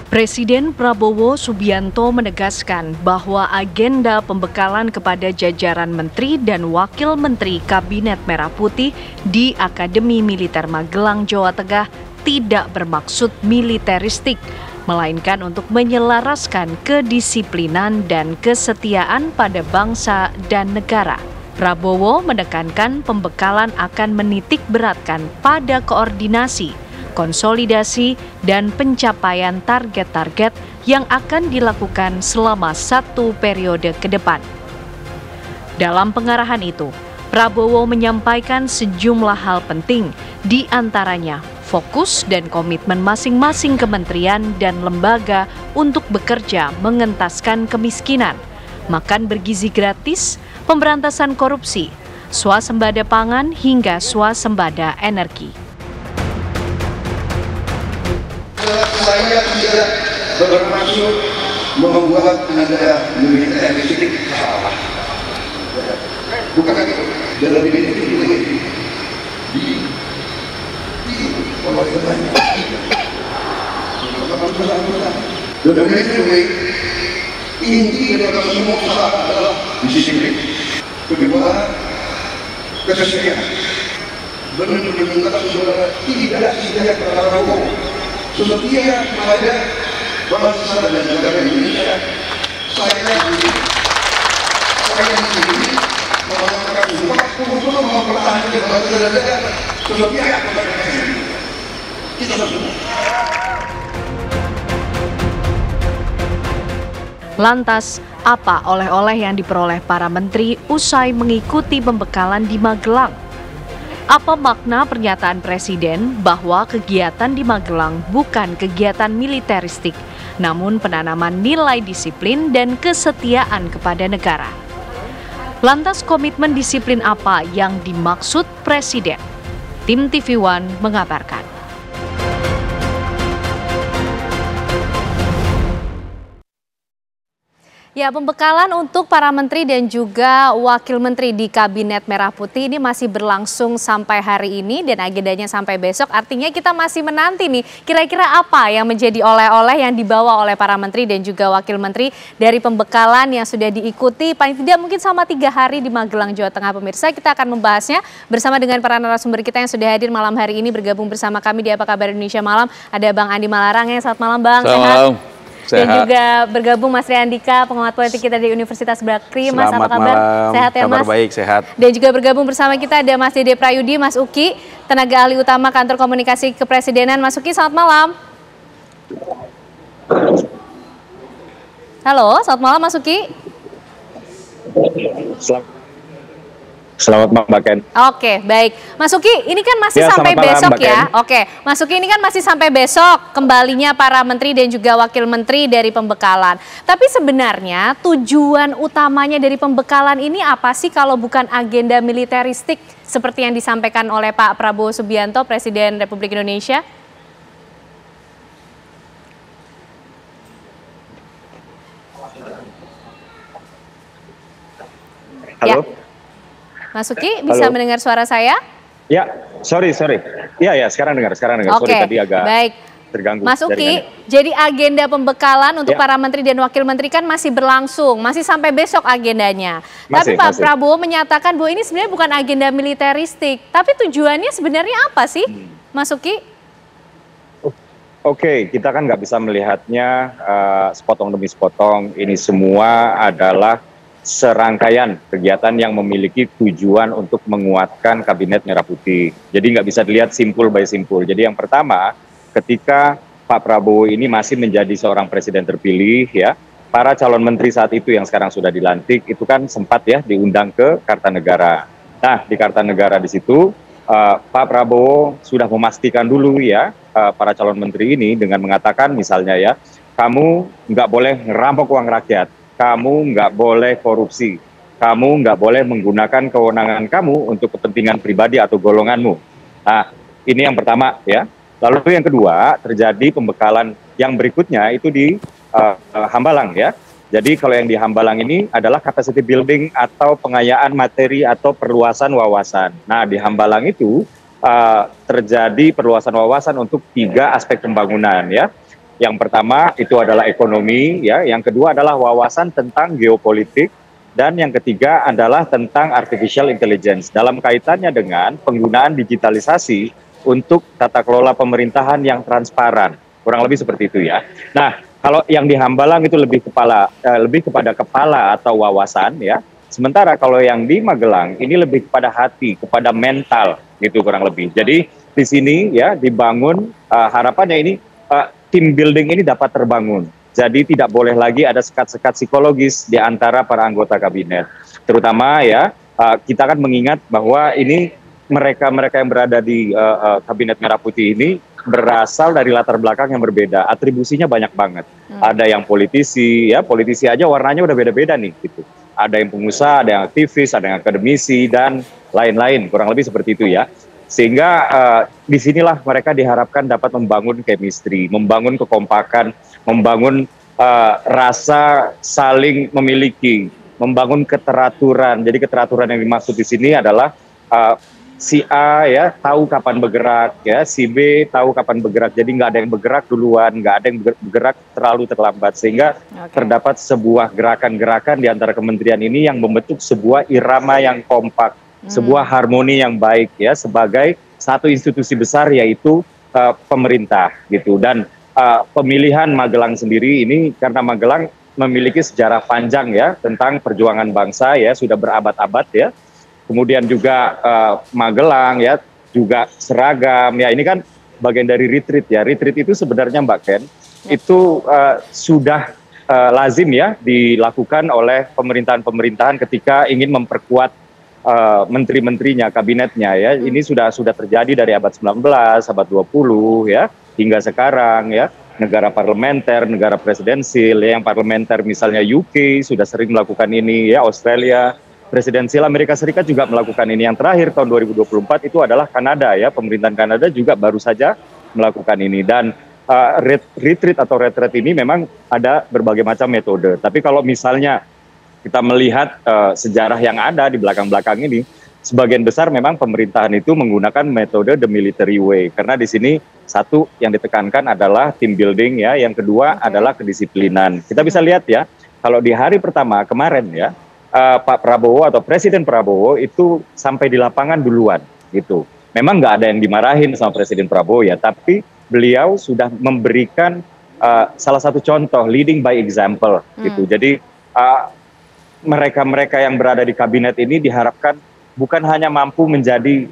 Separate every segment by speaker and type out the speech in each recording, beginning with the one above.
Speaker 1: Presiden Prabowo Subianto menegaskan bahwa agenda pembekalan kepada jajaran menteri dan wakil menteri Kabinet Merah Putih di Akademi Militer Magelang, Jawa Tengah tidak bermaksud militeristik, melainkan untuk menyelaraskan kedisiplinan dan kesetiaan pada bangsa dan negara. Prabowo menekankan pembekalan akan menitik beratkan pada koordinasi, konsolidasi, dan pencapaian target-target yang akan dilakukan selama 1 periode ke depan. Dalam pengarahan itu, Prabowo menyampaikan sejumlah hal penting, di antaranya fokus dan komitmen masing-masing kementerian dan lembaga untuk bekerja mengentaskan kemiskinan, makan bergizi gratis, pemberantasan korupsi, swasembada pangan hingga swasembada energi.
Speaker 2: Saya tidak bermaksud membuat tenaga militeristik salah. Bukan itu. Dalam ini pemerintahannya. Dalam ini inti dari semua usaha adalah disiplin. Kedua, kesetiaan. Benar-benar meningkatkan saudara tidak setia kepada hukum. Setia kepada bangsa dan negara Indonesia. Saya ini mengatakan untuk mempertahankan bangsa dan negara. Setia kepada kita semua.
Speaker 1: Lantas, apa oleh-oleh yang diperoleh para menteri usai mengikuti pembekalan di Magelang? Apa makna pernyataan Presiden bahwa kegiatan di Magelang bukan kegiatan militeristik, namun penanaman nilai disiplin dan kesetiaan kepada negara? Lantas komitmen disiplin apa yang dimaksud Presiden? Tim TV One mengabarkan. Ya, pembekalan untuk para menteri dan juga wakil menteri di Kabinet Merah Putih ini masih berlangsung sampai hari ini dan agendanya sampai besok. Artinya kita masih menanti nih kira-kira apa yang menjadi oleh-oleh yang dibawa oleh para menteri dan juga wakil menteri dari pembekalan yang sudah diikuti paling tidak mungkin selama 3 hari di Magelang, Jawa Tengah. Pemirsa, kita akan membahasnya bersama dengan para narasumber kita yang sudah hadir malam hari ini bergabung bersama kami di Apa Kabar Indonesia Malam. Ada Bang Andi Malarang, selamat malam Bang.
Speaker 3: Selamat malam.
Speaker 1: Dan juga bergabung Mas Riandika, pengamat politik kita di Universitas Bakri. Mas, apa kabar?
Speaker 3: Malam.
Speaker 1: Sehat ya, Mas?
Speaker 3: Kabar baik, sehat.
Speaker 1: Dan juga bergabung bersama kita ada Mas Dede Prayudi, Mas Uki, tenaga ahli utama Kantor Komunikasi Kepresidenan. Mas Uki, selamat malam. Halo, selamat malam Mas Uki.
Speaker 4: Selamat malam Mbak Ken.
Speaker 1: Oke, baik. Mas Uki, ini kan masih
Speaker 4: Ya,
Speaker 1: sampai
Speaker 4: selamat malam,
Speaker 1: besok
Speaker 4: Mbak
Speaker 1: ya.
Speaker 4: Ken.
Speaker 1: Oke, Mas Uki, ini kan masih sampai besok kembalinya para menteri dan juga wakil menteri dari pembekalan. Tapi sebenarnya tujuan utamanya dari pembekalan ini apa sih kalau bukan agenda militeristik seperti yang disampaikan oleh Pak Prabowo Subianto, Presiden Republik Indonesia?
Speaker 4: Halo.
Speaker 1: Ya. Mas Uki, bisa mendengar suara saya?
Speaker 4: Ya, sorry. Ya, sekarang dengar.
Speaker 1: Oke,
Speaker 4: Sorry tadi agak
Speaker 1: baik.
Speaker 4: terganggu.
Speaker 1: Mas Uki,
Speaker 4: jaringannya.
Speaker 1: jadi agenda pembekalan untuk
Speaker 4: Ya.
Speaker 1: para menteri dan wakil menteri kan masih berlangsung, masih sampai besok agendanya. Tapi
Speaker 4: Masih,
Speaker 1: Pak
Speaker 4: masih.
Speaker 1: Prabowo menyatakan bahwa ini sebenarnya bukan agenda militeristik, tapi tujuannya sebenarnya apa sih, Mas Uki?
Speaker 4: Oke, kita kan nggak bisa melihatnya sepotong demi sepotong. Ini semua adalah serangkaian kegiatan yang memiliki tujuan untuk menguatkan Kabinet Merah Putih. Jadi nggak bisa dilihat simpul by simpul. Jadi yang pertama, ketika Pak Prabowo ini masih menjadi seorang presiden terpilih, ya, para calon menteri saat itu yang sekarang sudah dilantik itu kan sempat ya diundang ke Kartanegara. Nah, di Kartanegara di situ Pak Prabowo sudah memastikan dulu ya para calon menteri ini dengan mengatakan misalnya ya, kamu nggak boleh ngerampok uang rakyat. Kamu nggak boleh korupsi, kamu nggak boleh menggunakan kewenangan kamu untuk kepentingan pribadi atau golonganmu. Nah, ini yang pertama ya. Lalu yang kedua, terjadi pembekalan yang berikutnya itu di Hambalang ya. Jadi kalau yang di Hambalang ini adalah capacity building atau pengayaan materi atau perluasan wawasan. Nah, di Hambalang itu terjadi perluasan wawasan untuk 3 aspek pembangunan ya. Yang pertama itu adalah ekonomi, ya. Yang kedua adalah wawasan tentang geopolitik, dan yang ketiga adalah tentang artificial intelligence dalam kaitannya dengan penggunaan digitalisasi untuk tata kelola pemerintahan yang transparan. Kurang lebih seperti itu ya. Nah, kalau yang di Hambalang itu lebih kepada kepala atau wawasan ya. Sementara kalau yang di Magelang ini lebih kepada hati, kepada mental gitu kurang lebih. Jadi di sini ya dibangun harapannya ini team building ini dapat terbangun. Jadi tidak boleh lagi ada sekat-sekat psikologis di antara para anggota kabinet. Terutama ya kita kan mengingat bahwa ini mereka-mereka yang berada di Kabinet Merah Putih ini berasal dari latar belakang yang berbeda, atribusinya banyak banget. Ada yang politisi, ya politisi aja warnanya udah beda-beda nih, gitu. Ada yang pengusaha, ada yang aktivis, ada yang akademisi dan lain-lain, kurang lebih seperti itu ya. Sehingga disinilah mereka diharapkan dapat membangun chemistry, membangun kekompakan, membangun rasa saling memiliki, membangun keteraturan. Jadi keteraturan yang dimaksud di sini adalah si A ya tahu kapan bergerak, ya si B tahu kapan bergerak. Jadi nggak ada yang bergerak duluan, nggak ada yang bergerak terlalu terlambat, sehingga terdapat sebuah gerakan-gerakan di antara kementerian ini yang membentuk sebuah irama yang kompak, sebuah harmoni yang baik ya sebagai satu institusi besar yaitu pemerintah gitu. Dan pemilihan Magelang sendiri ini karena Magelang memiliki sejarah panjang ya tentang perjuangan bangsa ya, sudah berabad-abad ya. Kemudian juga Magelang ya, juga seragam ya, ini kan bagian dari retreat ya. Retreat itu sebenarnya Mbak Ken, itu sudah lazim ya dilakukan oleh pemerintahan-pemerintahan ketika ingin memperkuat menteri-menterinya, kabinetnya ya. Ini sudah terjadi dari abad 19, abad 20 ya, hingga sekarang ya. Negara parlementer, negara presidensil ya, yang parlementer misalnya UK sudah sering melakukan ini ya, Australia. Presidensial Amerika Serikat juga melakukan ini. Yang terakhir tahun 2024 itu adalah Kanada ya, pemerintahan Kanada juga baru saja melakukan ini. Dan retreat atau retreat ini memang ada berbagai macam metode. Tapi kalau misalnya kita melihat sejarah yang ada di belakang-belakang ini, sebagian besar memang pemerintahan itu menggunakan metode the military way. Karena di sini satu yang ditekankan adalah team building ya, yang kedua adalah kedisiplinan. Kita bisa lihat ya, kalau di hari pertama kemarin ya, Pak Prabowo atau Presiden Prabowo itu sampai di lapangan duluan gitu. Memang nggak ada yang dimarahin sama Presiden Prabowo ya, tapi beliau sudah memberikan salah satu contoh leading by example gitu. Jadi mereka-mereka yang berada di kabinet ini diharapkan bukan hanya mampu menjadi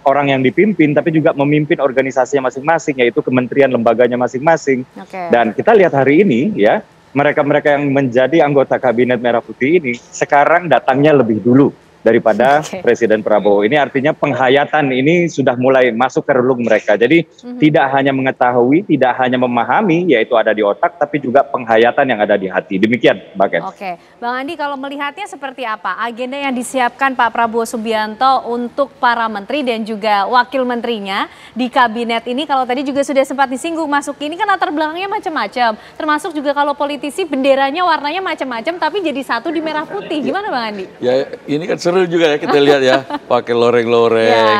Speaker 4: orang yang dipimpin, tapi juga memimpin organisasinya masing-masing, yaitu kementerian lembaganya masing-masing. Dan kita lihat hari ini ya, mereka-mereka yang menjadi anggota Kabinet Merah Putih ini sekarang datangnya lebih dulu daripada Presiden Prabowo. Ini artinya penghayatan ini sudah mulai masuk ke relung mereka. Jadi tidak hanya mengetahui, tidak hanya memahami, yaitu ada di otak, tapi juga penghayatan yang ada di hati. Demikian, Mbak Ken.
Speaker 1: Oke, Bang Andi, kalau melihatnya seperti apa agenda yang disiapkan Pak Prabowo Subianto untuk para menteri dan juga wakil menterinya di kabinet ini? Kalau tadi juga sudah sempat disinggung, masuk ini kan latar belakangnya macam-macam. Termasuk juga kalau politisi benderanya warnanya macam-macam, tapi jadi satu di merah putih. Gimana Bang Andi? Ya, ini kan seru juga ya kita lihat ya, pakai loreng-loreng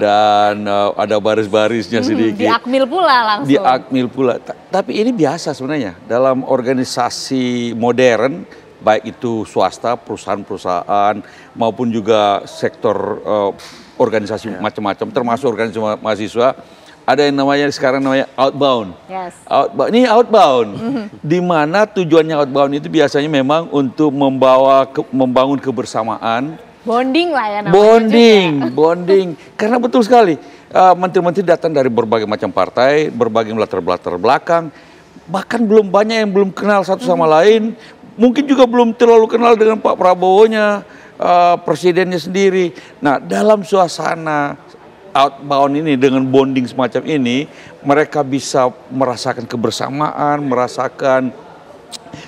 Speaker 1: dan ada baris-barisnya sedikit. Diakmil pula langsung. Diakmil pula. Tapi ini biasa sebenarnya dalam organisasi modern, baik itu swasta, perusahaan-perusahaan maupun juga sektor organisasi macam-macam, termasuk organisasi mahasiswa. Ada yang namanya sekarang namanya outbound. Ini outbound, di mana tujuannya outbound itu biasanya memang untuk membangun kebersamaan. Bonding lah ya namanya. Bonding. Karena betul sekali, menteri-menteri datang dari berbagai macam partai, berbagai latar belakang, bahkan belum banyak yang belum kenal satu sama lain, mungkin juga belum terlalu kenal dengan Pak Prabowo-nya, presidennya sendiri. Nah, dalam suasana outbound ini dengan bonding semacam ini, mereka bisa merasakan kebersamaan, merasakan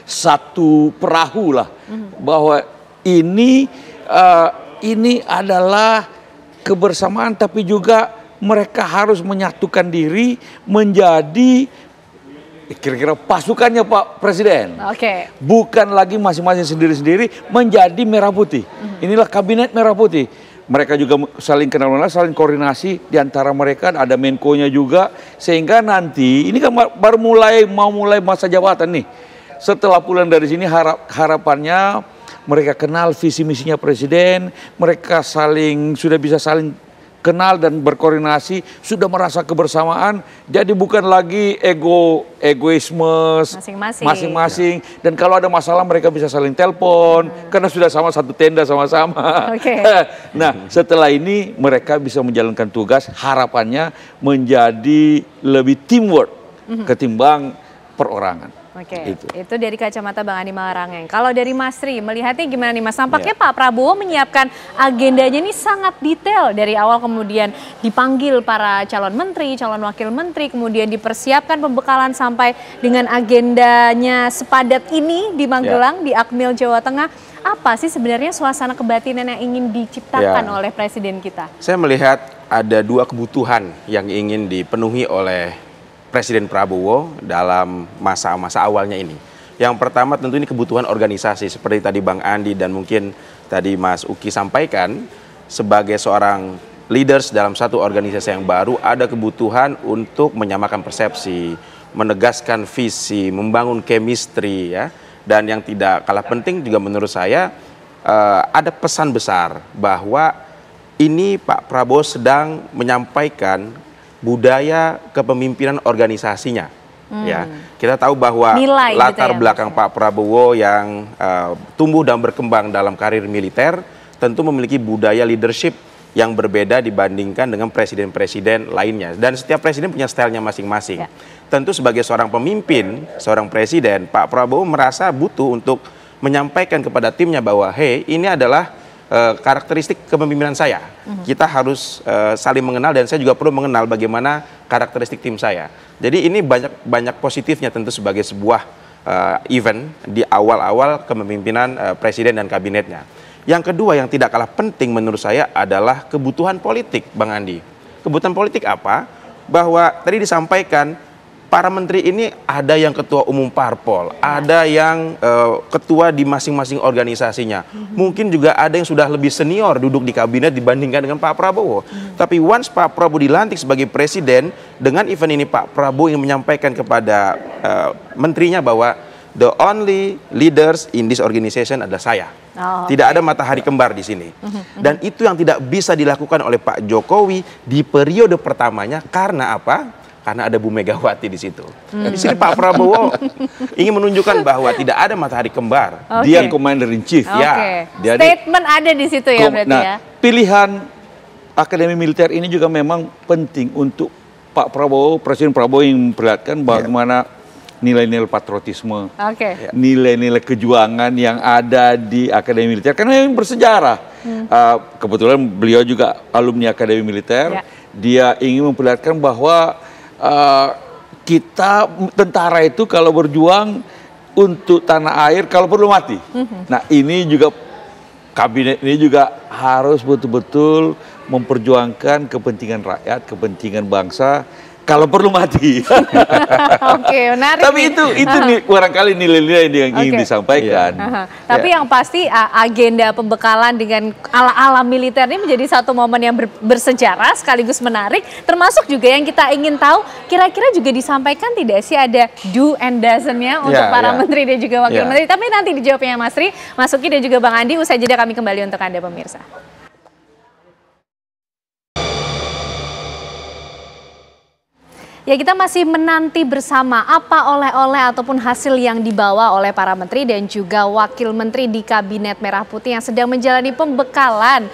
Speaker 1: satu perahu lah, bahwa ini adalah kebersamaan, tapi juga mereka harus menyatukan diri menjadi kira-kira pasukannya Pak Presiden. Bukan lagi masing-masing sendiri-sendiri, menjadi merah putih. Inilah kabinet merah putih.
Speaker 3: mereka juga saling kenal, saling koordinasi di antara mereka, ada Menko-nya juga, sehingga nanti ini kan baru mau mulai masa jabatan nih. Setelah pulang dari sini harapannya mereka kenal visi misinya presiden, mereka sudah bisa saling kenal dan berkoordinasi, sudah merasa kebersamaan, jadi bukan lagi egoisme masing-masing. Dan kalau ada masalah mereka bisa saling telepon, karena sudah sama satu tenda sama-sama. Nah, setelah ini mereka bisa menjalankan tugas, harapannya menjadi lebih teamwork ketimbang perorangan.
Speaker 1: Itu dari kacamata Bang Andi Malarangeng. Kalau dari Mas Tri, melihatnya gimana nih Mas? Nampaknya Pak Prabowo menyiapkan agendanya ini sangat detail dari awal, kemudian dipanggil para calon menteri, calon wakil menteri, kemudian dipersiapkan pembekalan sampai dengan agendanya sepadat ini di Magelang, di Akmil, Jawa Tengah. Apa sih sebenarnya suasana kebatinan yang ingin diciptakan oleh presiden kita?
Speaker 5: Saya melihat ada dua kebutuhan yang ingin dipenuhi oleh Presiden Prabowo dalam masa-masa awalnya ini. Yang pertama tentu ini kebutuhan organisasi, seperti tadi Bang Andi dan mungkin tadi Mas Uki sampaikan, sebagai seorang leaders dalam satu organisasi yang baru ada kebutuhan untuk menyamakan persepsi, menegaskan visi, membangun chemistry ya. Dan yang tidak kalah penting juga menurut saya ada pesan besar bahwa ini Pak Prabowo sedang menyampaikan budaya kepemimpinan organisasinya. Ya, kita tahu bahwa latar belakang Pak Prabowo yang tumbuh dan berkembang dalam karir militer tentu memiliki budaya leadership yang berbeda dibandingkan dengan presiden-presiden lainnya. Dan setiap presiden punya stylenya masing-masing. Tentu sebagai seorang pemimpin, seorang presiden, Pak Prabowo merasa butuh untuk menyampaikan kepada timnya bahwa, hey, ini adalah karakteristik kepemimpinan saya. Kita harus saling mengenal dan saya juga perlu mengenal bagaimana karakteristik tim saya. Jadi ini banyak positifnya tentu sebagai sebuah event di awal-awal kepemimpinan presiden dan kabinetnya. Yang kedua yang tidak kalah penting menurut saya adalah kebutuhan politik, Bang Andi. Kebutuhan politik apa? Bahwa tadi disampaikan para menteri ini ada yang ketua umum parpol, ada yang ketua di masing-masing organisasinya. Mungkin juga ada yang sudah lebih senior duduk di kabinet dibandingkan dengan Pak Prabowo. Tapi once Pak Prabowo dilantik sebagai presiden, dengan event ini Pak Prabowo ingin menyampaikan kepada menterinya bahwa the only leaders in this organization adalah saya. Tidak ada matahari kembar di sini. Dan itu yang tidak bisa dilakukan oleh Pak Jokowi di periode pertamanya karena apa? Karena ada Bu Megawati di situ. Di sini Pak Prabowo ingin menunjukkan bahwa tidak ada matahari kembar.
Speaker 3: Dia commander in chief.
Speaker 1: Statement ada di situ ya berarti ya.
Speaker 3: Pilihan Akademi Militer ini juga memang penting untuk Pak Prabowo, Presiden Prabowo yang memperlihatkan bagaimana nilai-nilai patriotisme, nilai-nilai kejuangan yang ada di Akademi Militer. Karena yang bersejarah. Kebetulan beliau juga alumni Akademi Militer. Dia ingin memperlihatkan bahwa kita tentara itu kalau berjuang untuk tanah air kalau perlu mati. Nah ini juga kabinet ini juga harus betul-betul memperjuangkan kepentingan rakyat, kepentingan bangsa kalau perlu mati.
Speaker 1: Menarik.
Speaker 3: Tapi itu barangkali nilai-nilai yang ingin disampaikan.
Speaker 1: Tapi yang pasti agenda pembekalan dengan ala-ala militer ini menjadi satu momen yang bersejarah sekaligus menarik. Termasuk juga yang kita ingin tahu, kira-kira juga disampaikan tidak sih ada do and doesn't-nya untuk para menteri dan juga wakil menteri. Tapi nanti dijawabnya Mas Tri, Mas Uki dan juga Bang Andi. Usai jeda kami kembali untuk Anda pemirsa. Ya, kita masih menanti bersama apa oleh-oleh ataupun hasil yang dibawa oleh para menteri dan juga wakil menteri di Kabinet Merah Putih yang sedang menjalani pembekalan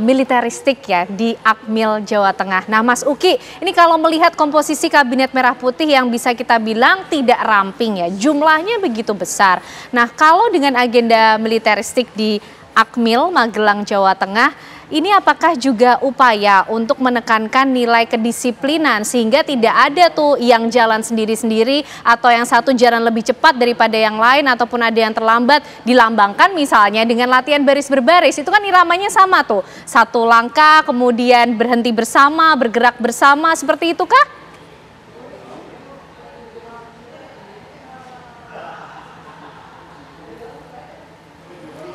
Speaker 1: militeristik ya di Akmil, Jawa Tengah. Nah, Mas Uki, ini kalau melihat komposisi Kabinet Merah Putih yang bisa kita bilang tidak ramping ya, jumlahnya begitu besar. Nah, kalau dengan agenda militeristik di Akmil, Magelang, Jawa Tengah, ini apakah juga upaya untuk menekankan nilai kedisiplinan sehingga tidak ada tuh yang jalan sendiri-sendiri atau yang satu jalan lebih cepat daripada yang lain ataupun ada yang terlambat, dilambangkan misalnya dengan latihan baris berbaris, itu kan iramanya sama tuh, satu langkah kemudian berhenti bersama, bergerak bersama, seperti itu kah?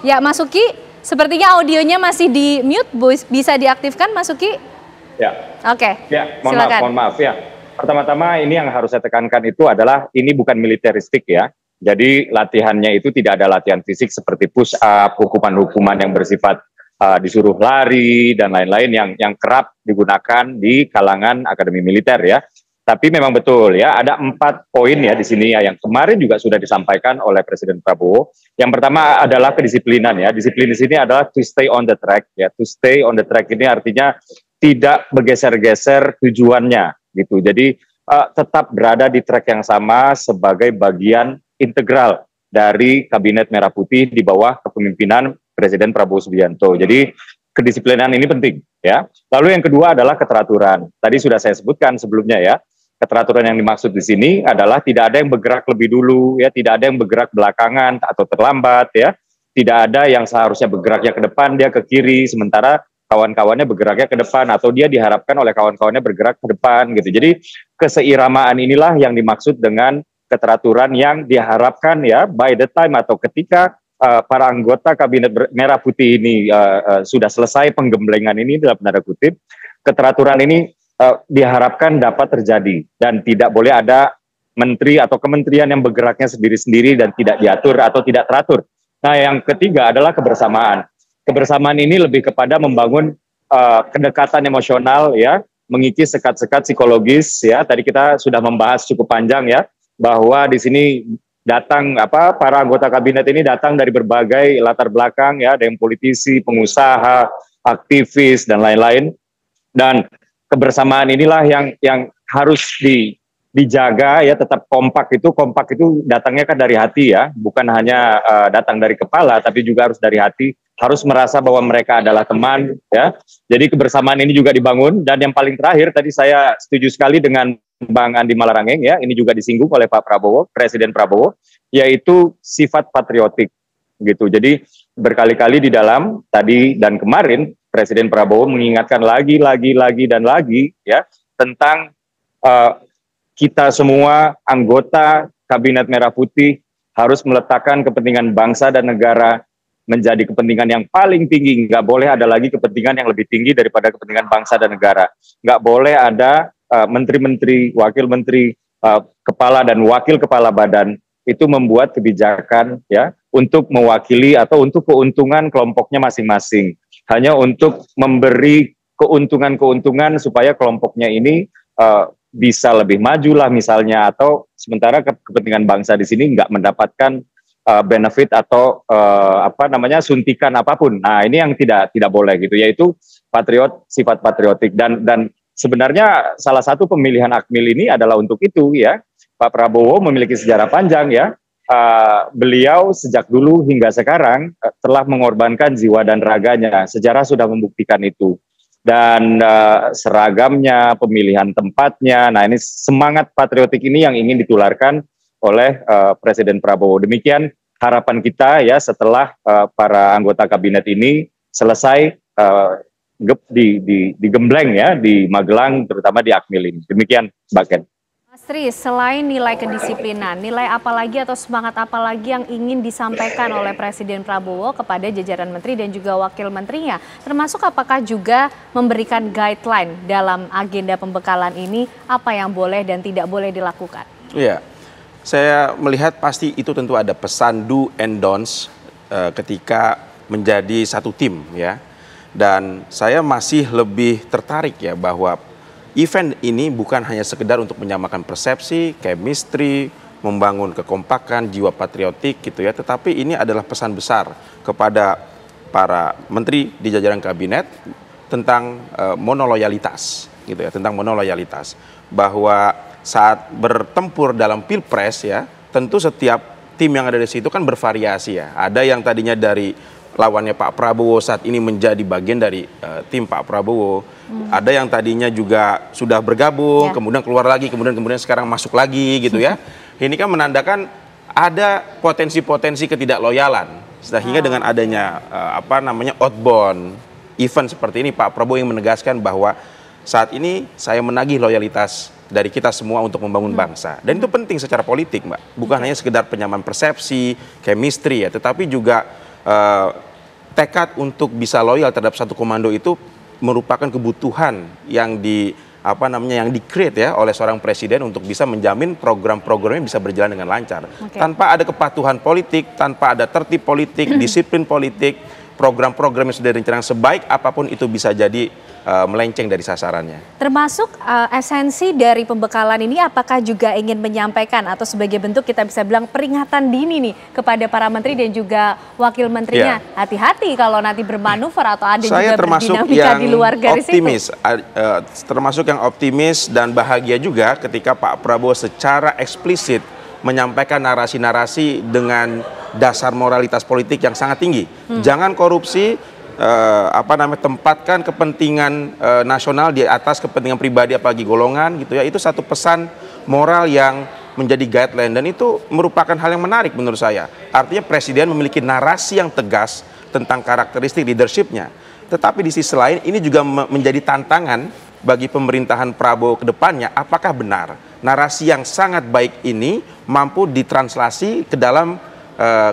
Speaker 1: Ya, Mas Uki. Sepertinya audionya masih di mute, bisa diaktifkan Mas Uki?
Speaker 4: Ya.
Speaker 1: Oke,
Speaker 4: Ya,
Speaker 1: silakan.
Speaker 4: mohon maaf ya. Pertama-tama ini yang harus saya tekankan itu adalah ini bukan militeristik ya. Jadi latihannya itu tidak ada latihan fisik seperti push up, hukuman-hukuman yang bersifat disuruh lari dan lain-lain yang kerap digunakan di kalangan akademi militer ya. Tapi memang betul ya, ada 4 poin ya di sini ya yang kemarin juga sudah disampaikan oleh Presiden Prabowo. Yang pertama adalah kedisiplinan ya. Disiplin di sini adalah to stay on the track ya. To stay on the track ini artinya tidak bergeser-geser tujuannya gitu. Jadi tetap berada di track yang sama sebagai bagian integral dari Kabinet Merah Putih di bawah kepemimpinan Presiden Prabowo Subianto. Jadi kedisiplinan ini penting ya. Lalu yang kedua adalah keteraturan. Tadi sudah saya sebutkan sebelumnya ya. Keteraturan yang dimaksud di sini adalah tidak ada yang bergerak lebih dulu ya, tidak ada yang bergerak belakangan atau terlambat ya. Tidak ada yang seharusnya bergeraknya ke depan dia ke kiri sementara kawan-kawannya bergeraknya ke depan atau dia diharapkan oleh kawan-kawannya bergerak ke depan gitu. Jadi keseiramaan inilah yang dimaksud dengan keteraturan yang diharapkan ya by the time atau ketika para anggota Kabinet Merah Putih ini sudah selesai penggemblengan ini dalam tanda kutip, keteraturan ini diharapkan dapat terjadi dan tidak boleh ada menteri atau kementerian yang bergeraknya sendiri-sendiri dan tidak diatur atau tidak teratur. Nah, yang ketiga adalah kebersamaan. Kebersamaan ini lebih kepada membangun kedekatan emosional ya, mengikis sekat-sekat psikologis ya. Tadi kita sudah membahas cukup panjang ya bahwa di sini datang para anggota kabinet ini datang dari berbagai latar belakang ya, ada yang politisi, pengusaha, aktivis dan lain-lain. Dan kebersamaan inilah yang harus dijaga ya, tetap kompak itu datangnya kan dari hati ya, bukan hanya datang dari kepala tapi juga harus dari hati, harus merasa bahwa mereka adalah teman ya. Jadi kebersamaan ini juga dibangun. Dan yang paling terakhir tadi saya setuju sekali dengan Bang Andi Malarangeng ya, ini juga disinggung oleh Pak Prabowo, Presiden Prabowo, yaitu sifat patriotik gitu. Jadi berkali-kali di dalam tadi dan kemarin Presiden Prabowo mengingatkan lagi dan lagi ya tentang kita semua anggota Kabinet Merah Putih harus meletakkan kepentingan bangsa dan negara menjadi kepentingan yang paling tinggi. Nggak boleh ada lagi kepentingan yang lebih tinggi daripada kepentingan bangsa dan negara. Nggak boleh ada menteri-menteri, wakil menteri, kepala dan wakil kepala badan itu membuat kebijakan ya untuk mewakili atau untuk keuntungan kelompoknya masing-masing. Hanya untuk memberi keuntungan-keuntungan supaya kelompoknya ini bisa lebih maju lah misalnya, atau sementara kepentingan bangsa di sini nggak mendapatkan benefit atau suntikan apapun. Nah, ini yang tidak boleh gitu, yaitu sifat patriotik dan sebenarnya salah satu pemilihan Akmil ini adalah untuk itu ya. Pak Prabowo memiliki sejarah panjang ya. Beliau sejak dulu hingga sekarang telah mengorbankan jiwa dan raganya. Sejarah sudah membuktikan itu. Dan seragamnya, pemilihan tempatnya, nah ini semangat patriotik ini yang ingin ditularkan oleh Presiden Prabowo. Demikian harapan kita ya setelah para anggota kabinet ini selesai digembleng ya di Magelang, terutama di Akmil ini. Demikian Mbak Ken.
Speaker 1: Tri, selain nilai kedisiplinan, nilai apa lagi atau semangat apa lagi yang ingin disampaikan oleh Presiden Prabowo kepada jajaran menteri dan juga wakil menterinya? Termasuk apakah juga memberikan guideline dalam agenda pembekalan ini, apa yang boleh dan tidak boleh dilakukan?
Speaker 5: Iya, saya melihat pasti itu tentu ada pesan do and don'ts ketika menjadi satu tim ya. Dan saya masih lebih tertarik ya bahwa event ini bukan hanya sekedar untuk menyamakan persepsi, chemistry, membangun kekompakan, jiwa patriotik gitu ya, tetapi ini adalah pesan besar kepada para menteri di jajaran kabinet tentang monoloyalitas gitu ya, tentang monoloyalitas. Bahwa saat bertempur dalam Pilpres ya, tentu setiap tim yang ada di situ kan bervariasi ya. Ada yang tadinya dari lawannya Pak Prabowo saat ini menjadi bagian dari tim Pak Prabowo. Ada yang tadinya juga sudah bergabung, kemudian keluar lagi, kemudian sekarang masuk lagi gitu ya. Ini kan menandakan ada potensi-potensi ketidakloyalan. Sehingga dengan adanya outbound event seperti ini, Pak Prabowo yang menegaskan bahwa saat ini saya menagih loyalitas dari kita semua untuk membangun bangsa. Dan itu penting secara politik, Mbak. Bukan hanya sekedar penyamaan persepsi, chemistry ya, tetapi juga tekad untuk bisa loyal terhadap satu komando itu merupakan kebutuhan yang yang di-create ya oleh seorang presiden untuk bisa menjamin program-programnya bisa berjalan dengan lancar. Tanpa ada kepatuhan politik, tanpa ada tertib politik, disiplin politik, program-program yang sudah direncanakan sebaik apapun itu bisa jadi melenceng dari sasarannya.
Speaker 1: Termasuk esensi dari pembekalan ini apakah juga ingin menyampaikan atau sebagai bentuk kita bisa bilang peringatan dini nih kepada para menteri dan juga wakil menterinya. Hati-hati kalau nanti bermanuver atau ada
Speaker 5: Saya
Speaker 1: juga berdinamika di luar garis
Speaker 5: optimis,
Speaker 1: itu.
Speaker 5: termasuk yang optimis dan bahagia juga ketika Pak Prabowo secara eksplisit menyampaikan narasi-narasi dengan dasar moralitas politik yang sangat tinggi. Jangan korupsi, tempatkan kepentingan nasional di atas kepentingan pribadi apalagi golongan gitu ya. Itu satu pesan moral yang menjadi guideline dan itu merupakan hal yang menarik menurut saya. Artinya presiden memiliki narasi yang tegas tentang karakteristik leadership-nya. Tetapi di sisi lain ini juga menjadi tantangan bagi pemerintahan Prabowo ke depannya, apakah benar narasi yang sangat baik ini mampu ditranslasi ke dalam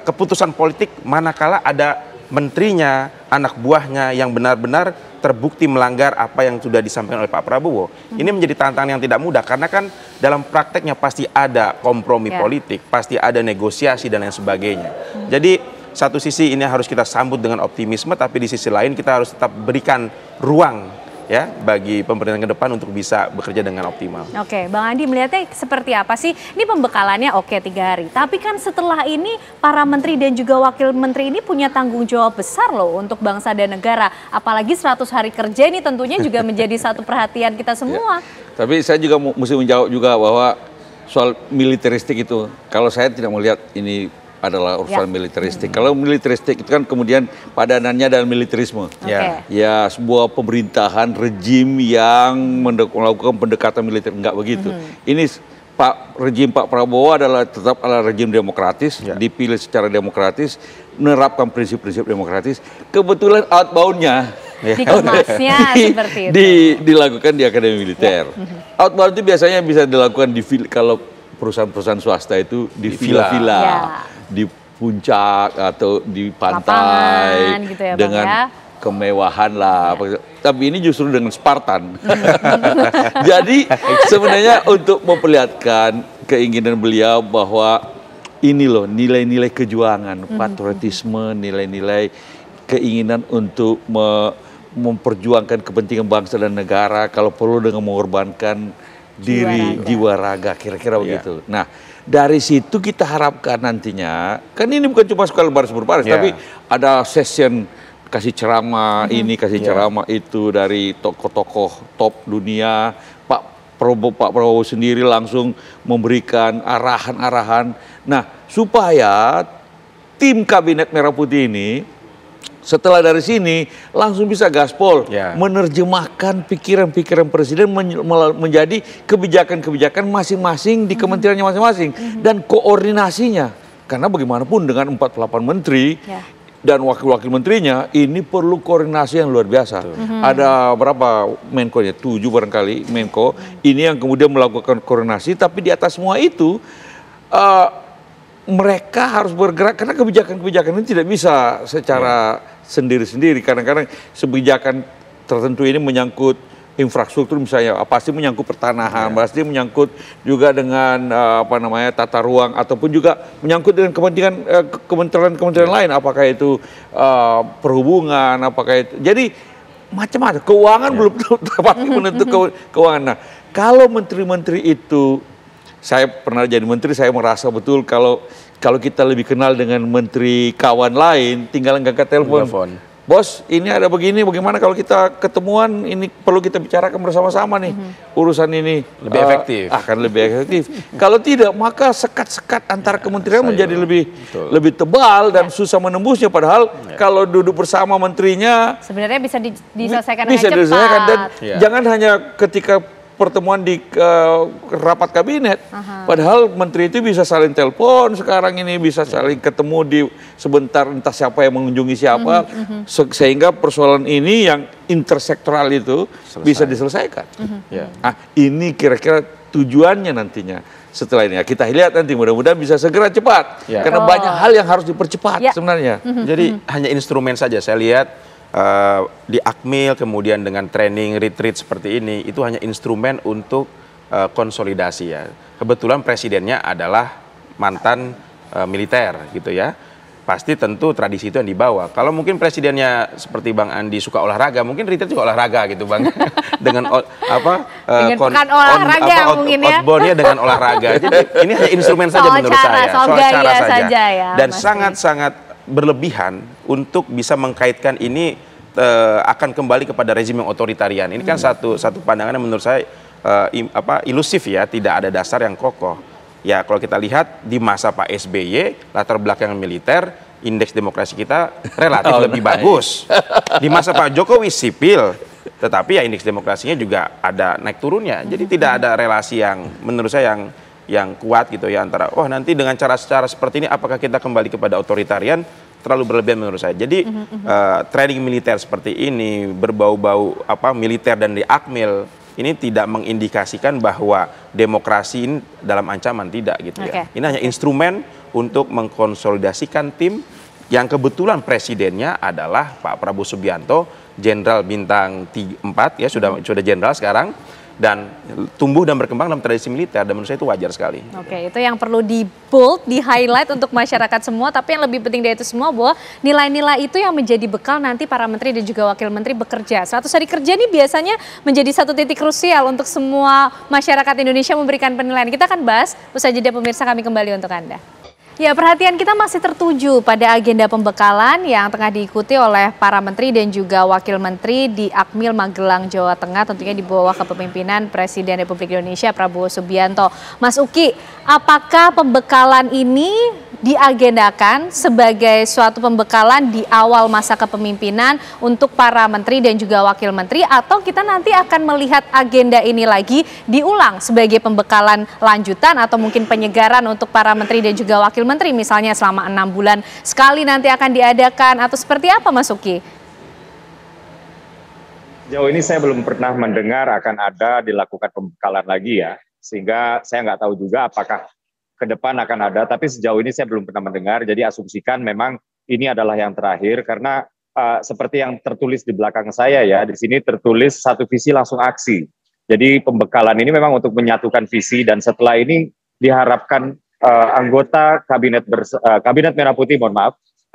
Speaker 5: keputusan politik manakala ada menterinya, anak buahnya yang benar-benar terbukti melanggar apa yang sudah disampaikan oleh Pak Prabowo. Ini menjadi tantangan yang tidak mudah karena kan dalam prakteknya pasti ada kompromi politik, pasti ada negosiasi dan lain sebagainya. Jadi satu sisi ini harus kita sambut dengan optimisme, tapi di sisi lain kita harus tetap berikan ruang ya bagi pemerintahan ke depan untuk bisa bekerja dengan optimal.
Speaker 1: Oke, Bang Andi melihatnya seperti apa sih? Ini pembekalannya 3 hari, tapi kan setelah ini para menteri dan juga wakil menteri ini punya tanggung jawab besar loh untuk bangsa dan negara. Apalagi 100 hari kerja ini tentunya juga menjadi satu perhatian kita semua.
Speaker 3: Tapi saya juga mesti menjawab juga bahwa soal militeristik itu, kalau saya tidak melihat ini adalah urusan militeristik. Kalau militeristik itu kan kemudian padanannya dan militerisme. Ya, sebuah pemerintahan rejim yang melakukan pendekatan militer, enggak begitu. Ini rejim Pak Prabowo tetap adalah rejim demokratis, dipilih secara demokratis, menerapkan prinsip-prinsip demokratis. Kebetulan outbound-nya
Speaker 1: dikemasnya seperti itu.
Speaker 3: Dilakukan di Akademi Militer. Outbound itu biasanya bisa dilakukan kalau perusahaan-perusahaan swasta itu di villa-villa. Di puncak atau di pantai
Speaker 1: gitu ya,
Speaker 3: dengan kemewahan lah. Tapi ini justru dengan Spartan. Jadi sebenarnya untuk memperlihatkan keinginan beliau bahwa ini loh nilai-nilai kejuangan, patriotisme, nilai-nilai keinginan untuk memperjuangkan kepentingan bangsa dan negara, kalau perlu dengan mengorbankan diri, jiwa raga, kira-kira begitu. Nah, dari situ kita harapkan nantinya, kan ini bukan cuma sekali baris berbaris, tapi ada session kasih ceramah ini, kasih ceramah itu dari tokoh-tokoh top dunia. Pak Prabowo sendiri langsung memberikan arahan-arahan. Nah, supaya tim Kabinet Merah Putih ini setelah dari sini langsung bisa gaspol menerjemahkan pikiran-pikiran presiden menjadi kebijakan-kebijakan masing-masing di kementeriannya masing-masing dan koordinasinya. Karena bagaimanapun dengan 48 menteri dan wakil-wakil menterinya ini perlu koordinasi yang luar biasa. Ada berapa Menko-nya? 7 barangkali Menko. Ini yang kemudian melakukan koordinasi, tapi di atas semua itu mereka harus bergerak karena kebijakan-kebijakan ini tidak bisa secara sendiri-sendiri. Kadang-kadang kebijakan tertentu ini menyangkut infrastruktur misalnya, pasti menyangkut pertanahan, pasti menyangkut juga dengan tata ruang ataupun juga menyangkut dengan kepentingan kementerian lain, apakah itu perhubungan, apakah itu. Jadi macam-macam. Keuangan belum pasti menentukan keuangan. Nah, kalau menteri-menteri itu, saya pernah jadi menteri, saya merasa betul kalau kita lebih kenal dengan menteri kawan lain, tinggal angkat telepon. Bos, ini ada begini, bagaimana kalau kita ketemuan, ini perlu kita bicarakan bersama-sama nih, urusan ini.
Speaker 5: Lebih efektif.
Speaker 3: Akan lebih efektif. Kalau tidak, maka sekat-sekat antar kementerian menjadi lebih tebal dan susah menembusnya. Padahal kalau duduk bersama menterinya,
Speaker 1: sebenarnya bisa diselesaikan
Speaker 3: bisa
Speaker 1: dengan cepat.
Speaker 3: Dan jangan hanya ketika pertemuan di rapat kabinet, padahal menteri itu bisa saling telepon sekarang ini, bisa saling ketemu di sebentar, entah siapa yang mengunjungi siapa, sehingga persoalan ini yang intersektoral itu bisa diselesaikan. Nah, ini kira-kira tujuannya nantinya setelah ini. Ya, kita lihat nanti mudah-mudahan bisa segera cepat.
Speaker 5: Ya.
Speaker 3: Karena banyak hal yang harus dipercepat sebenarnya.
Speaker 5: Jadi hanya instrumen saja. Saya lihat di Akmil kemudian dengan training retreat seperti ini itu hanya instrumen untuk konsolidasi ya. Kebetulan presidennya adalah mantan militer gitu ya. Pasti tentu tradisi itu yang dibawa. Kalau mungkin presidennya seperti Bang Andi suka olahraga, mungkin retreat juga olahraga gitu Bang. Dengan
Speaker 1: pekan olahraga mungkin ya.
Speaker 5: Outbound-nya dengan olahraga. Jadi ini hanya instrumen saja menurut saya.
Speaker 1: Soal cara saja ya.
Speaker 5: Dan sangat-sangat berlebihan untuk bisa mengkaitkan ini akan kembali kepada rezim yang otoritarian. Ini kan satu pandangan yang menurut saya ilusif ya, tidak ada dasar yang kokoh. Ya kalau kita lihat di masa Pak SBY, latar belakang militer, indeks demokrasi kita relatif lebih bagus. Di masa Pak Jokowi sipil, tetapi ya indeks demokrasinya juga ada naik turunnya. Jadi tidak ada relasi yang menurut saya yang kuat gitu ya antara nanti dengan cara seperti ini apakah kita kembali kepada otoritarian, terlalu berlebihan menurut saya. Jadi training militer seperti ini berbau-bau militer dan di Akmil ini tidak mengindikasikan bahwa demokrasi ini dalam ancaman, tidak gitu ya. Ini hanya instrumen untuk mengkonsolidasikan tim yang kebetulan presidennya adalah Pak Prabowo Subianto, jenderal bintang 4 ya, sudah jenderal sekarang. Dan tumbuh dan berkembang dalam tradisi militer, dan menurut saya itu wajar sekali.
Speaker 1: Oke, itu yang perlu di bold, di highlight untuk masyarakat semua. Tapi yang lebih penting dari itu semua bahwa nilai-nilai itu yang menjadi bekal nanti para menteri dan juga wakil menteri bekerja. 100 hari kerja ini biasanya menjadi satu titik krusial untuk semua masyarakat Indonesia memberikan penilaian. Kita akan bahas usai jeda pemirsa, kami kembali untuk Anda. Ya, perhatian kita masih tertuju pada agenda pembekalan yang tengah diikuti oleh para menteri dan juga wakil menteri di Akmil Magelang, Jawa Tengah, tentunya di bawah kepemimpinan Presiden Republik Indonesia Prabowo Subianto. Mas Uki, apakah pembekalan ini diagendakan sebagai suatu pembekalan di awal masa kepemimpinan untuk para menteri dan juga wakil menteri, atau kita nanti akan melihat agenda ini lagi diulang sebagai pembekalan lanjutan atau mungkin penyegaran untuk para menteri dan juga wakil menteri, misalnya selama 6 bulan sekali nanti akan diadakan, atau seperti apa Mas Uki?
Speaker 4: Jauh ini saya belum pernah mendengar akan ada dilakukan pembekalan lagi ya, sehingga saya nggak tahu juga apakah ke depan akan ada, tapi sejauh ini saya belum pernah mendengar, jadi asumsikan memang ini adalah yang terakhir, karena seperti yang tertulis di belakang saya ya, di sini tertulis satu visi langsung aksi. Jadi pembekalan ini memang untuk menyatukan visi, dan setelah ini diharapkan anggota kabinet Merah Putih,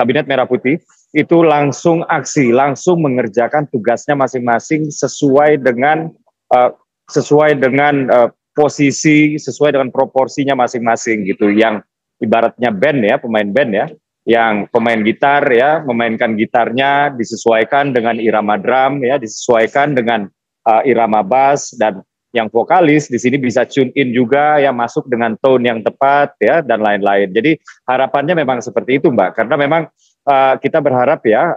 Speaker 4: kabinet Merah Putih itu langsung aksi, langsung mengerjakan tugasnya masing-masing sesuai dengan posisi, sesuai dengan proporsinya masing-masing gitu. Yang ibaratnya band ya, pemain band ya, yang pemain gitar ya, memainkan gitarnya disesuaikan dengan irama drum ya, disesuaikan dengan irama bass, dan yang vokalis di sini bisa tune in juga ya, masuk dengan tone yang tepat ya, dan lain-lain. Jadi harapannya memang seperti itu Mbak, karena memang kita berharap ya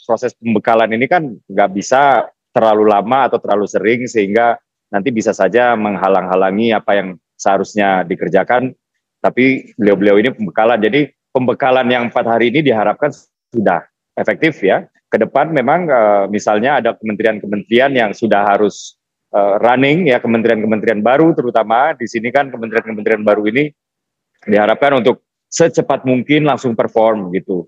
Speaker 4: proses pembekalan ini kan nggak bisa terlalu lama atau terlalu sering sehingga nanti bisa saja menghalang-halangi apa yang seharusnya dikerjakan, tapi beliau-beliau ini pembekalan. Jadi pembekalan yang 4 hari ini diharapkan sudah efektif ya. Ke depan memang misalnya ada kementerian-kementerian yang sudah harus running ya, kementerian-kementerian baru terutama di sini kan, kementerian-kementerian baru ini diharapkan untuk secepat mungkin langsung perform gitu.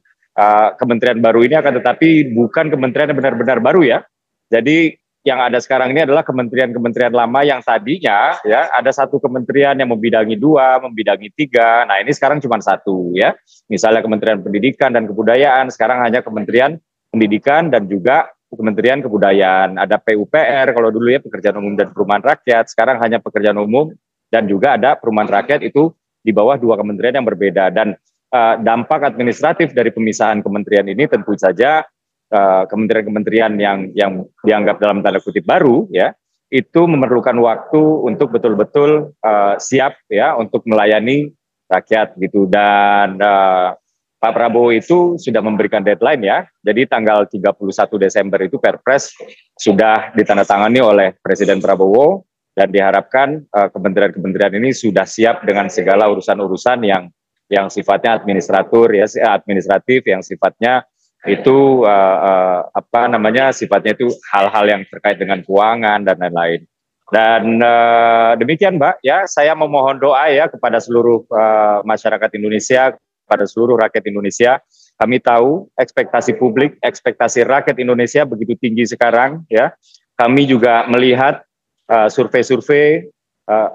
Speaker 4: Kementerian baru ini akan tetapi bukan kementerian yang benar-benar baru ya. Jadi yang ada sekarang ini adalah kementerian-kementerian lama yang tadinya ya ada satu kementerian yang membidangi 2, membidangi 3. Nah ini sekarang cuma 1 ya. Misalnya Kementerian Pendidikan dan Kebudayaan, sekarang hanya Kementerian Pendidikan dan juga Kementerian Kebudayaan. Ada PUPR kalau dulu ya, Pekerjaan Umum dan Perumahan Rakyat, sekarang hanya Pekerjaan Umum dan juga ada Perumahan Rakyat, itu di bawah 2 kementerian yang berbeda. Dan dampak administratif dari pemisahan kementerian ini tentu saja kementerian-kementerian yang dianggap dalam tanda kutip baru ya, itu memerlukan waktu untuk betul-betul siap ya untuk melayani rakyat gitu. Dan Pak Prabowo itu sudah memberikan deadline ya, jadi tanggal 31 Desember itu Perpres sudah ditandatangani oleh Presiden Prabowo, dan diharapkan kementerian-kementerian ini sudah siap dengan segala urusan-urusan yang sifatnya administratif, yang sifatnya itu sifatnya itu hal-hal yang terkait dengan keuangan dan lain-lain. Dan demikian Mbak, ya saya memohon doa ya kepada seluruh masyarakat Indonesia, kepada seluruh rakyat Indonesia. Kami tahu ekspektasi publik, ekspektasi rakyat Indonesia begitu tinggi sekarang ya. Kami juga melihat survei-survei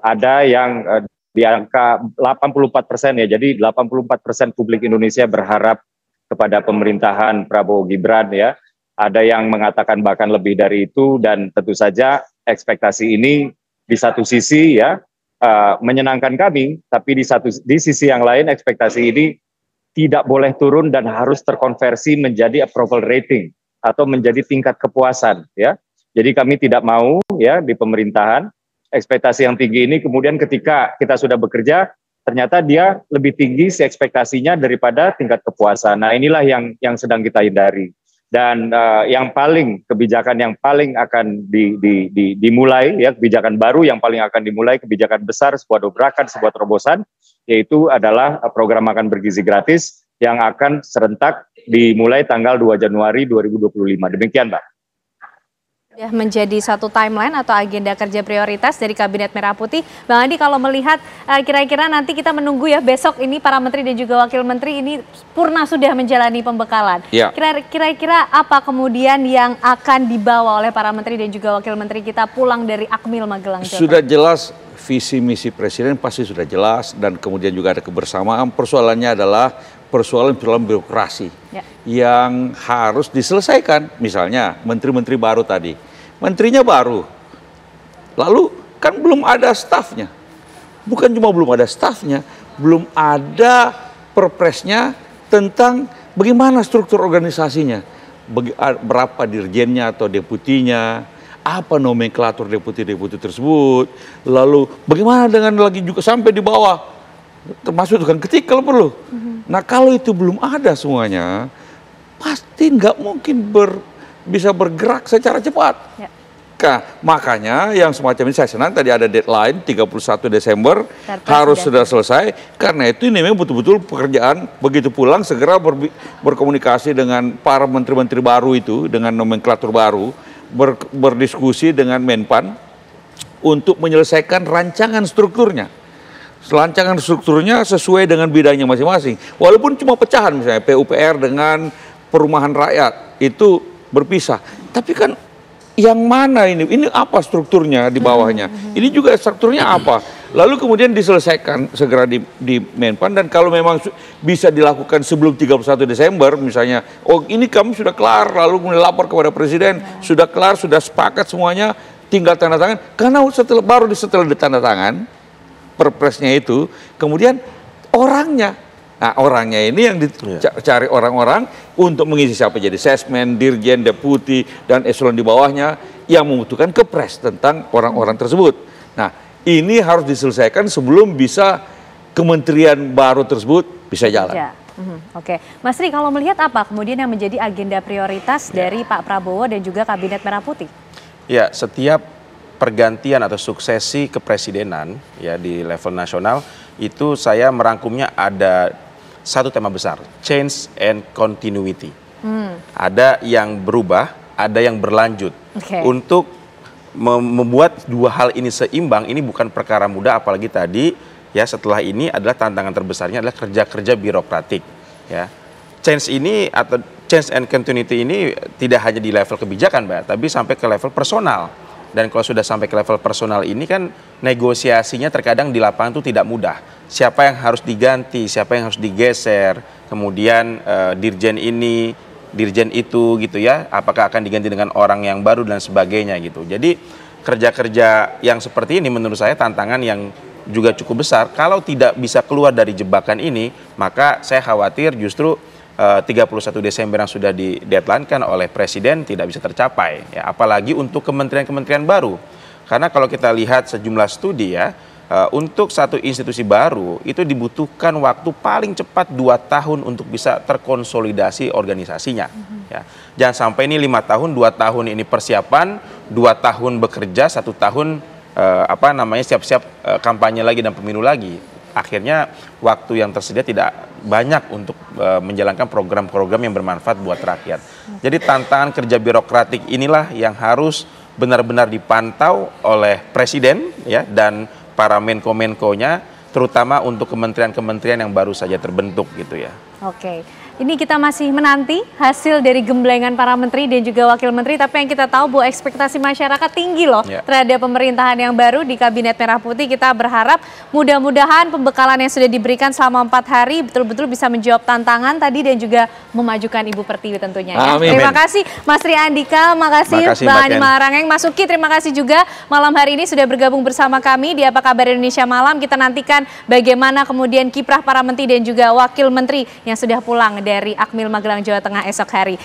Speaker 4: ada yang di angka 84% ya. Jadi 84% publik Indonesia berharap kepada pemerintahan Prabowo Gibran ya. Ada yang mengatakan bahkan lebih dari itu, dan tentu saja ekspektasi ini di satu sisi ya menyenangkan kami, tapi di sisi yang lain ekspektasi ini tidak boleh turun dan harus terkonversi menjadi approval rating atau menjadi tingkat kepuasan ya. Jadi kami tidak mau ya di pemerintahan ekspektasi yang tinggi ini kemudian ketika kita sudah bekerja ternyata dia lebih tinggi si ekspektasinya daripada tingkat kepuasan. Nah, inilah yang sedang kita hindari. Dan kebijakan yang paling akan dimulai ya, kebijakan baru yang paling akan dimulai, kebijakan besar, sebuah dobrakan, sebuah terobosan, yaitu adalah program makan bergizi gratis yang akan serentak dimulai tanggal 2 Januari 2025. Demikian, Mbak.
Speaker 1: Sudah menjadi satu timeline atau agenda kerja prioritas dari Kabinet Merah Putih. Bang Andi, kalau melihat kira-kira nanti kita menunggu ya besok ini para menteri dan juga wakil menteri ini purna sudah menjalani pembekalan. Ya. Kira-kira apa kemudian yang akan dibawa oleh para menteri dan juga wakil menteri kita pulang dari Akmil Magelang?
Speaker 3: Sudah jelas visi misi presiden pasti sudah jelas, dan kemudian juga ada kebersamaan. Persoalannya adalah persoalan birokrasi yang harus diselesaikan. Misalnya menteri-menteri baru tadi, menterinya baru, lalu kan belum ada stafnya. Bukan cuma belum ada stafnya, belum ada perpresnya tentang bagaimana struktur organisasinya, berapa dirjennya atau deputinya, apa nomenklatur deputi-deputi tersebut, lalu bagaimana dengan lagi juga sampai di bawah, termasuk tukang ketik kalau perlu. Nah, kalau itu belum ada semuanya, pasti nggak mungkin bisa bergerak secara cepat. Ya. Nah, makanya yang semacam ini saya senang tadi ada deadline 31 Desember harus sudah selesai, karena itu ini memang betul-betul pekerjaan begitu pulang segera berkomunikasi dengan para menteri-menteri baru itu, dengan nomenklatur baru, berdiskusi dengan Menpan untuk menyelesaikan rancangan strukturnya. Rancangan strukturnya sesuai dengan bidangnya masing-masing. Walaupun cuma pecahan, misalnya PUPR dengan perumahan rakyat itu berpisah. Tapi kan yang mana ini? Ini apa strukturnya di bawahnya? Ini juga strukturnya apa? Lalu kemudian diselesaikan segera di Menpan, dan kalau memang bisa dilakukan sebelum 31 Desember misalnya, oh ini kami sudah kelar, lalu melapor kepada Presiden, sudah kelar, sudah sepakat semuanya, tinggal tanda tangan. Karena setelah ditanda tangan perpresnya itu, kemudian orangnya. Nah, orangnya ini yang dicari orang-orang untuk mengisi siapa jadi sesmen, dirjen, deputi, dan eselon di bawahnya yang membutuhkan kepres tentang orang-orang tersebut. Nah, ini harus diselesaikan sebelum bisa kementerian baru tersebut bisa jalan. Ya.
Speaker 1: Oke, Mas Ri, kalau melihat apa kemudian yang menjadi agenda prioritas dari Pak Prabowo dan juga Kabinet Merah Putih?
Speaker 5: Ya, setiap pergantian atau suksesi kepresidenan ya di level nasional itu saya merangkumnya ada satu tema besar, change and continuity. Ada yang berubah, ada yang berlanjut. Untuk membuat dua hal ini seimbang ini bukan perkara mudah, apalagi tadi ya setelah ini adalah tantangan terbesarnya adalah kerja-kerja birokratik ya. Change ini atau change and continuity ini tidak hanya di level kebijakan, Mbak, tapi sampai ke level personal. Dan kalau sudah sampai ke level personal ini kan negosiasinya terkadang di lapangan itu tidak mudah. Siapa yang harus diganti, siapa yang harus digeser, kemudian dirjen ini, dirjen itu gitu ya, apakah akan diganti dengan orang yang baru dan sebagainya gitu. Jadi kerja-kerja yang seperti ini menurut saya tantangan yang juga cukup besar. Kalau tidak bisa keluar dari jebakan ini, maka saya khawatir justru 31 Desember yang sudah di-deadline-kan oleh Presiden tidak bisa tercapai, ya, apalagi untuk kementerian-kementerian baru. Karena kalau kita lihat sejumlah studi ya, untuk satu institusi baru itu dibutuhkan waktu paling cepat 2 tahun untuk bisa terkonsolidasi organisasinya. Ya. Jangan sampai ini 5 tahun, 2 tahun ini persiapan, 2 tahun bekerja, 1 tahun siap-siap kampanye lagi dan pemilu lagi. Akhirnya waktu yang tersedia tidak banyak untuk menjalankan program-program yang bermanfaat buat rakyat. Jadi tantangan kerja birokratik inilah yang harus benar-benar dipantau oleh Presiden ya dan para Menko-Menko-nya, terutama untuk kementerian-kementerian yang baru saja terbentuk gitu ya.
Speaker 6: Oke. Ini kita masih menanti hasil dari gemblengan para menteri dan juga wakil menteri, tapi yang kita tahu bahwa ekspektasi masyarakat tinggi loh terhadap pemerintahan yang baru di Kabinet Merah Putih. Kita berharap mudah-mudahan pembekalan yang sudah diberikan selama 4 hari betul-betul bisa menjawab tantangan tadi dan juga memajukan Ibu Pertiwi tentunya. Ya. Terima kasih Mas Tri Andika, makasih Bang Andi Malarangeng, Mas Uki, terima kasih juga malam hari ini sudah bergabung bersama kami di Apa Kabar Indonesia Malam. Kita nantikan bagaimana kemudian kiprah para menteri dan juga wakil menteri yang sudah pulang dari Akmil Magelang, Jawa Tengah esok hari.